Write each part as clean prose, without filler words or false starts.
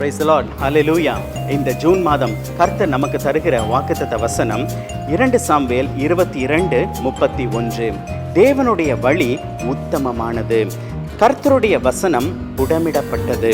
Praise the Lord. Hallelujah. இந்த June மாதம் கர்த்தர் நமக்கு தருகிற வாக்குத்தத்த வசனம் 2 சாமுவேல் 22:31. தேவனுடைய வழி உத்தமமானது, கர்த்தருடைய வசனம் புடமிடப்பட்டது,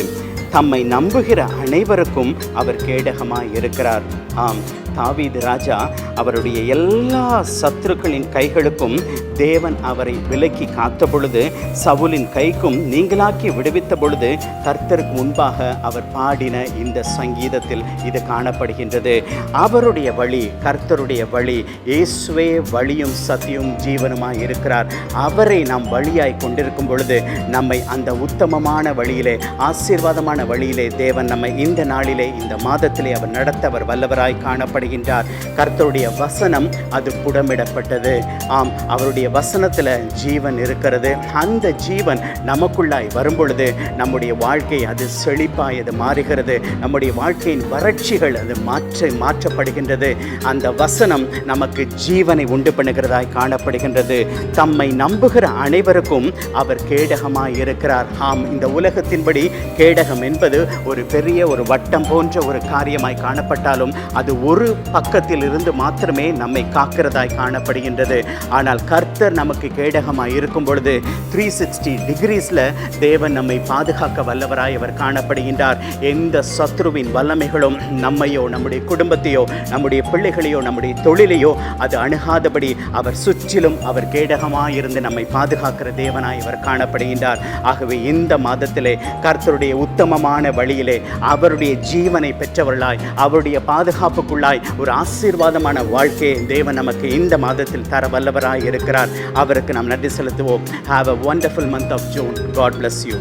தம்மை நம்புகிற அனைவருக்கும் அவர் கேடகமாய் இருக்கிறார். ஆம், தாவீது ராஜா அவருடைய எல்லா சத்துருக்களின் கைகளுக்கும் தேவன் அவரை விலக்கி காத்த பொழுது, சவுலின் கைக்கும் நீங்களாக்கி விடுவித்த பொழுது, கர்த்தருக்கு முன்பாக அவர் பாடின இந்த சங்கீதத்தில் இது காணப்படுகின்றது. அவருடைய வழி, கர்த்தருடைய வழி, இயேசுவே வழியும் சத்தியும் ஜீவனுமாய் இருக்கிறார். அவரை நாம் வழியாய் கொண்டிருக்கும் பொழுது நம்மை அந்த உத்தமமான வழியிலே, ஆசீர்வாதமான வழியிலே தேவன் நம்மை இந்த நாளிலே, இந்த மாதத்திலே அவர் நடத்த அவர் வல்லவராய் காணப்படுகின்றார். கர்த்தருடைய வசனம் அது புடமிடப்பட்டது. ஆம், அவருடைய வசனத்தில் ஜீவன் இருக்கிறது. அந்த ஜீவன் நமக்குள்ளாய் வரும்பொழுது நம்முடைய வாழ்க்கை அது செழிப்பாய் அது மாறுகிறது. நம்முடைய வாழ்க்கையின் வறட்சிகள் அது மாற்றப்படுகின்றது. அந்த வசனம் நமக்கு ஜீவனை உண்டு பண்ணுகிறதாய் காணப்படுகின்றது. தம்மை நம்புகிற அனைவருக்கும் அவர் கேடகமாய் இருக்கிறார். ஆம், இந்த உலகத்தின்படி கேடகம் என்பது ஒரு பெரிய ஒரு வட்டம் போன்ற ஒரு காரியமாய் காணப்பட்டாலும் அது ஒரு பக்கத்தில் இருந்து மாத்திரமே நம்மை காக்கிறதாய் காணப்படுகின்றது. ஆனால் கர்த்தர் நமக்கு கேடகமாய் இருக்கும் பொழுது 360 டிகிரிஸில் தேவன் நம்மை பாதுகாக்க வல்லவராய் அவர் காணப்படுகின்றார். எந்த சத்ருவின் வல்லமைகளும் நம்மையோ, நம்முடைய குடும்பத்தையோ, நம்முடைய பிள்ளைகளையோ, நம்முடைய தொழிலையோ அது அணுகாதபடி அவர் சுற்றிலும் அவர் கேடகமாய் இருந்து நம்மை பாதுகாக்கிற தேவனாய் அவர் காணப்படுகின்றார். ஆகவே இந்த மாதத்திலே கர்த்தருடைய உத்தமமான வழியிலே அவருடைய ஜீவனை பெற்றவர்களாய், அவருடைய பாதுகாப்புக்குள்ளாய் ஒரு ஆசீர்வாதமான வாழ்க்கையை தேவன் நமக்கு இந்த மாதத்தில் தர வல்லவராய் இருக்கிறார். அவருக்கு நாம் நன்றி செலுத்துவோம். Have a wonderful month of June. God bless you.